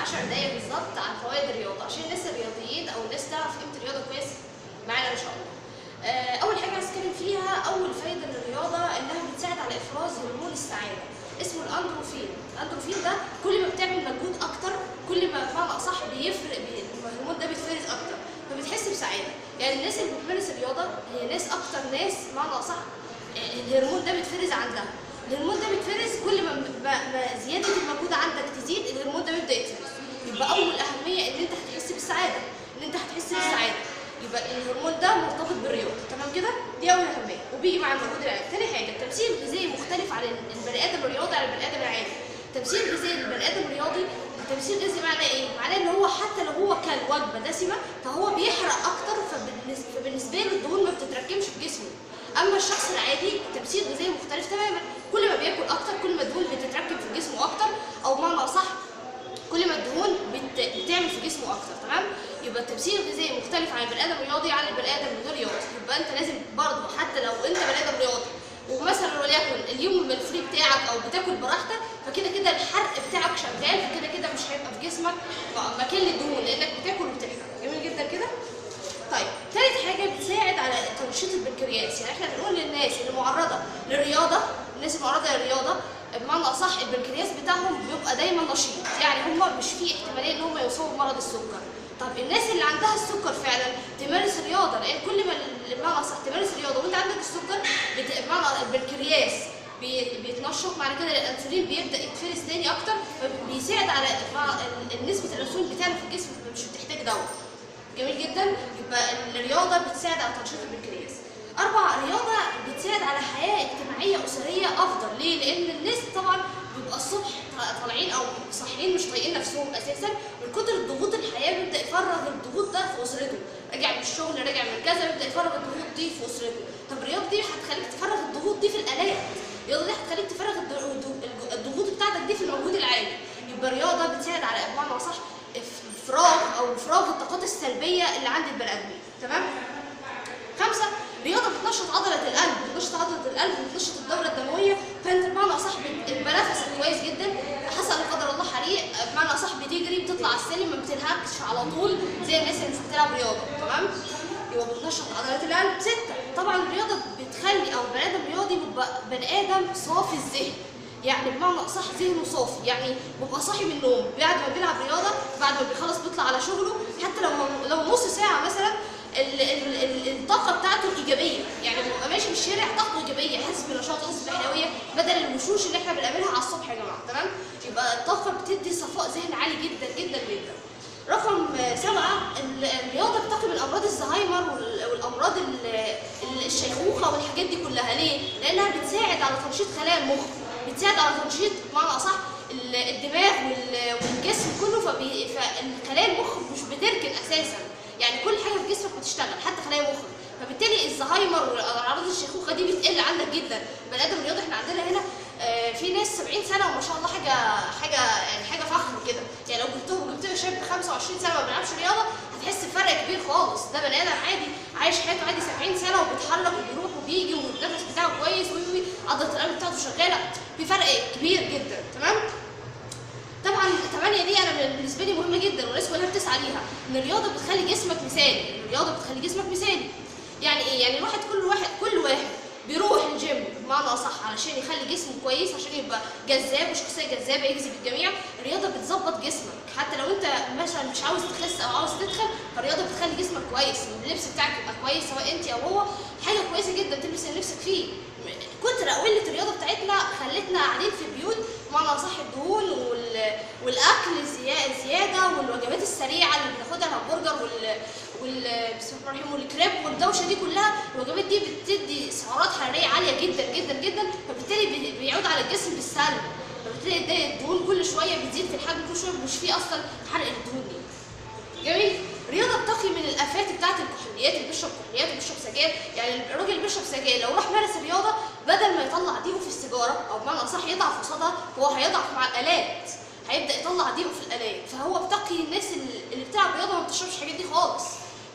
10 دقايق بالظبط عن فوائد الرياضه عشان الناس الرياضيين او الناس تعرف قيمه الرياضه كويس معانا ان شاء الله. اول حاجه عايز اتكلم فيها، اول فايده للرياضه انها بتساعد على افراز هرمون السعاده اسمه الاندروفين. الاندروفين ده كل ما بتعمل مجهود اكتر كل ما بمعنى اصح بيفرق، الهرمون ده بيتفرز اكتر فبتحس بسعاده. يعني الناس اللي بتمارس الرياضه هي ناس اكتر ناس بمعنى اصح الهرمون ده بيتفرز عندها. الهرمون ده بيتفرز كل ما زياده المجهود عندك تزيد الهرمون ده بيبدا يتفرز. يبقى اول اهميه ان انت هتحس بالسعاده، يبقى الهرمون ده مرتبط بالرياضه. تمام كده؟ دي اول اهميه وبيجي مع المجهود العالي. تاني حاجه التمثيل الغذائي مختلف عن البني ادم الرياضي عن البني ادم العادي. التمثيل الغذائي للبني ادم الرياضي، التمثيل الغذائي معناه ايه؟ معناه ان هو حتى لو هو كان وجبه دسمه فهو بيحرق اكتر، فبالنسبه له الدهون ما بتتراكمش في جسمه. اما الشخص العادي التمثيل الغذائي مختلف تماما، كل ما بياكل اكتر كل ما الدهون بتتراكم في جسمه اكتر، او بمعنى اصح كل ما الدهون بتعمل في جسمه اكتر. تمام؟ يبقى التمثيل الغذائي مختلف عن البني ادم الرياضي عن البني ادم الغير رياضي. يبقى انت لازم برضه حتى لو انت بني ادم رياضي ومثلا وليكن اليوم الفري بتاعك او بتاكل براحتك، فكده كده الحرق بتاعك شغال، فكده كده مش هيبقى في جسمك مكان للدهون لانك بتاكل وبتحرق. جميل جدا كده؟ طيب، ثالث حاجه بتساعد على تنشيط البنكرياس. يعني احنا بنقول للناس اللي معرضه للرياضه، الناس المعرضه للرياضه بمعنى اصح البنكرياس بتاعهم بيبقى دايما نشيط، يعني هم مش في احتماليه ان هم يوصلوا بمرض السكر. طب الناس اللي عندها السكر فعلا تمارس الرياضه، لان كل ما بمعنى اصح تمارس الرياضه وانت عندك السكر بمعنى البنكرياس بيتنشط، معنى كده الانسولين بيبدا يتفرز تاني اكتر، فبيساعد على نسبه الانسولين بتعلى في الجسم، فمش بتحتاج دواء. جميل جدا؟ يبقى الرياضه بتساعد على تنشيط البنكرياس. 4 الرياضه بتساعد على حياه اجتماعيه اسريه افضل. ليه؟ لان الناس طبعا بيبقى الصبح طالعين او صاحيين مش طايقين نفسهم اساسا من كتر الضغوط الحياه، بيبدا يفرغ الضغوط ده في اسرته، راجع من الشغل راجع من كذا بيبدا يفرغ الضغوط دي في اسرته. طب الرياضه دي هتخليك تفرغ الضغوط دي في الالات، الرياضه دي هتخليك تفرغ الضغوط بتاعتك دي في المجهود العالي. يبقى الرياضه بتساعد على بمعنى اصح افراغ الطاقات السلبيه اللي عند البني ادمين. تمام؟ 5 الرياضه بتنشط عضله القلب، بتنشط الدوره الدمويه، فانت بمعنى اصح بيبقى نفسك كويس جدا. حصل لا قدر الله حريق بمعنى اصح بتجري بتطلع على السلم ما بتنهكش على طول زي الناس اللي مش بتلعب رياضه. تمام؟ يبقى بتنشط عضلات القلب. 6 طبعا الرياضه بتخلي او البني ادم الرياضي بيبقى بني ادم صافي الذهن، يعني بمعنى اصح ذهنه صافي، يعني بيبقى صاحي من النوم بعد ما بيلعب رياضه، بعد ما بيخلص بيطلع على شغله، حتى لو نص ساعه مثلا الطاقه بتاعته ايجابيه، يعني بيبقى ماشي في الشارع طاقته ايجابيه، حاسس بنشاط حاسس بحيويه بدل الوشوش اللي احنا بنقابلها على الصبح يا جماعه. تمام؟ يبقى الطاقه بتدي صفاء ذهن عالي جدا جدا جدا. رقم 7 الرياضه بتقي من امراض الزهايمر والامراض الشيخوخه والحاجات دي كلها. ليه؟ لانها بتساعد على تنشيط خلايا المخ، بتساعد على تنشيط بمعنى اصح الدماغ والجسم كله، فخلايا المخ مش بتركن اساسا، يعني كل حاجه في جسمك بتشتغل حتى خلايا مخك، فبالتالي الزهايمر واعراض الشيخوخه دي بتقل عندك جدا. بني ادم رياضي احنا عندنا هنا في ناس 70 سنه وما شاء الله حاجه فخر كده، يعني لو جبت شاب 25 سنه ما بيلعبش رياضه هتحس بفرق كبير خالص. ده بني ادم عادي عايش حياته عادي 70 سنه وبيتحرك وبيروح وبيجي والنفس بتاعه كويس عضله القلب بتاعته شغاله، في فرق كبير جدا. تمام؟ طبعا 8 دي انا بالنسبه لي مهمه جدا والناس كلها بتسعى ليها، ان الرياضه بتخلي جسمك مثالي. يعني ايه؟ يعني كل واحد بيروح الجيم بمعنى اصح علشان يخلي جسمه كويس، عشان يبقى جذاب وشخصيه جذابه يجذب الجميع. الرياضه بتظبط جسمك، حتى لو انت مثلا مش عاوز تخس او عاوز تدخل، فالرياضه بتخلي جسمك كويس، اللبس بتاعك يبقى كويس سواء انت او هو، حاجه كويسه جدا تلبس اللي نفسك فيه. كتر او قله الرياضه بتاعتنا خلتنا قاعدين في بيوت بمعنى اصح الدهون والاكل زياده والوجبات السريعه اللي بناخدها الهمبرجر بسم الله الرحمن الرحيم والكريب والدوشه دي كلها، الوجبات دي بتدي سعرات حراريه عاليه جدا جدا جدا، فبالتالي بيعود على الجسم بالسلب، فبالتالي الدهون كل شويه بتزيد في الحجم، كل شويه مش فيه اصلا حرق الدهون دي. جميل؟ الرياضه بتقي من الافات بتاعت الكحوليات، اللي بيشرب كحوليات وبيشرب سجاير، يعني الراجل اللي بيشرب سجاير لو راح مارس الرياضه بدل ما يطلع ضيقه في السيجاره او بمعنى اصح يضعف قصادها، هو هيضعف مع الالات، هيبدا يطلع ضيقه في الالات، فهو بتقي الناس اللي بتلعب رياضه ما بتشربش الحاجات دي خالص.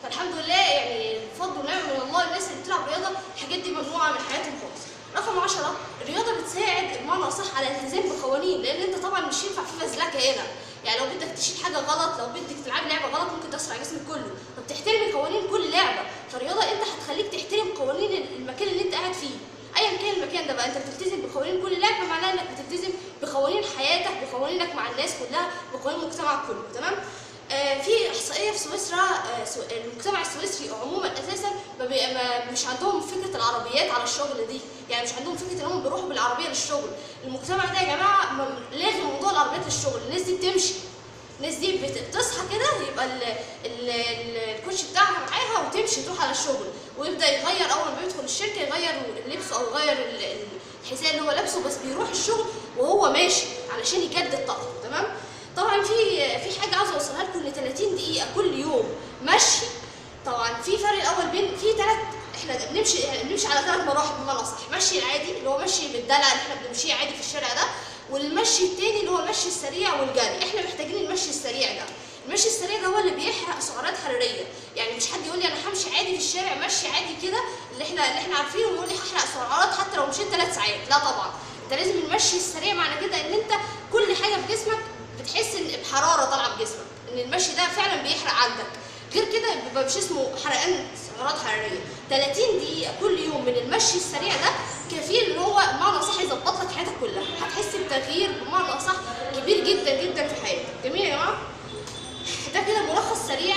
فالحمد لله يعني بفضل ونعم من الله الناس اللي بتلعب رياضه الحاجات دي ممنوعه من حياتهم خالص. رقم 10 الرياضه بتساعد بمعنى اصح على الالتزام بقوانين، لان انت طبعا مش ينفع في فزلكه هنا، يعني لو بدك تشيل حاجه غلط، لو بدك تلعب لعبه غلط ممكن تاثر على جسمك كله، فبتحترمي قوانين كل لعبه. فالرياضه انت هتخليك تحترم قوانين المكان اللي انت قاعد فيه، ايا كان المكان ده بقى. انت بتلتزم بقوانين كل لعبه، معناها انك بتلتزم بقوانين حياتك، بقوانينك مع الناس كلها، بقوانين مجتمعك كله. تمام. في احصائيه في سويسرا، المجتمع السويسري عموما اساسا مش عندهم فكره العربيات على الشغل دي، يعني مش عندهم فكره ان هم بيروحوا بالعربيه للشغل. المجتمع ده يا جماعه لاغي موضوع العربيات للشغل. الناس دي بتمشي، الناس دي بتصحى كده يبقى الكوتش بتاعها معاها وتمشي تروح على الشغل، ويبدا يغير اول ما بيدخل الشركه يغير لبسه او يغير الحذاء اللي هو لابسه، بس بيروح الشغل وهو ماشي علشان يجدد طاقته. تمام. طبعا في حاجه عاوزه اوصلها لكم، ان 30 دقيقه كل يوم مشي. طبعا في فرق الاول بين احنا بنمشي على 3 مراحل بمعنى اصح. مشي العادي اللي هو مشي بالدلع اللي احنا بنمشيه عادي في الشارع ده، والمشي التاني اللي هو المشي السريع والجري. احنا محتاجين المشي السريع ده. المشي السريع ده هو اللي بيحرق سعرات حراريه، يعني مش حد يقول لي انا همشي عادي في الشارع مشي عادي كده اللي احنا عارفينه ويقول لي هحرق سعرات حتى لو مشيت 3 ساعات. لا طبعا، انت لازم المشي السريع معنى كده ان انت كل حاجه في جسمك بتحس ان بحراره طالعه بجسمك، ان المشي ده فعلا بيحرق عندك. غير كده بيبقى مش اسمه حرقان سعرات حراريه. 30 دقيقه كل يوم من المشي السريع ده كفيل ان هو بمعنى اصح يظبط لك حياتك كلها، هتحس بتغيير بمعنى اصح كبير جدا جدا في حياتك. جميل يا جماعه؟ ده كده ملخص سريع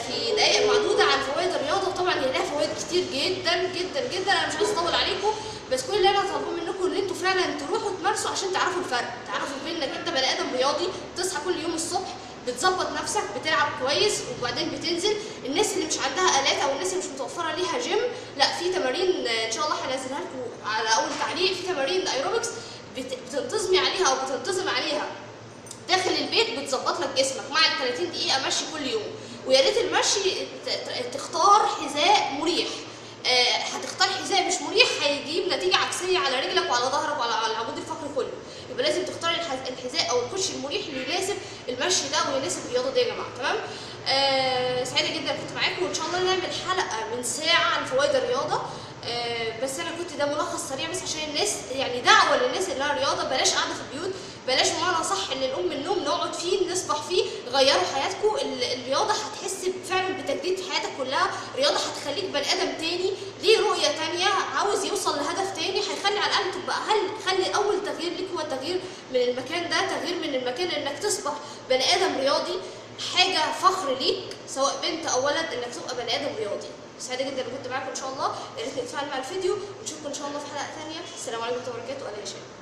في دقائق معدوده عن فوائد الرياضه. طبعا هي لها فوائد كتير جدا جدا جدا، انا مش عايز اطول عليكم، بس كل اللي انا طالبه منكم ان انتوا فعلا تروحوا تمارسوا عشان تعرفوا الفرق، تعرفوا بين انك انت بني ادم رياضي بتصحى كل يوم الصبح بتظبط نفسك بتلعب كويس وبعدين بتنزل. الناس اللي مش عندها الات او الناس اللي مش متوفره ليها جيم، لا في تمارين ان شاء الله هنزلها لكم على اول تعليق. في تمارين ايروبكس بتنتظمي عليها او بتنتظم عليها داخل البيت بتظبط لك جسمك مع ال 30 دقيقه مشي كل يوم. ويا ريت المشي تختار حذاء مريح. هتختار حذاء مش مريح هيجيب نتيجه عكسيه على رجلك وعلى ظهرك وعلى العمود الفقري كله. يبقى لازم تختار الحذاء او الكوتشي المريح اللي يناسب المشي ده ويناسب الرياضه دي يا جماعه. تمام. سعيده جدا كنت معاكم، وان شاء الله نعمل حلقه من ساعه عن فوائد الرياضه. بس انا كنت ده ملخص سريع بس عشان الناس، يعني دعوه للناس اللي لها رياضه، بلاش قاعده في البيوت، بلاش بمعنى صح ان نقوم من النوم نقعد فيه نصبح فيه. غيروا حياتكم. الرياضه هتحس فعلا بتجديد في حياتك كلها. الرياضه هتخليك بني ادم تاني ليه رؤيه تانيه، عاوز يوصل لهدف تاني، هيخلي على الاقل تبقى خلي اول تغيير ليك هو التغيير من المكان ده، تغيير من المكان انك تصبح بني ادم رياضي. حاجه فخر ليك سواء بنت او ولد انك تبقى بني ادم رياضي. سعيده جدا ان كنت معاكم ان شاء الله. يا ريت نتفاعل مع الفيديو ونشوفكم ان شاء الله في حلقه ثانيه. السلام عليكم ورحمه الله وبركاته. انا هشام.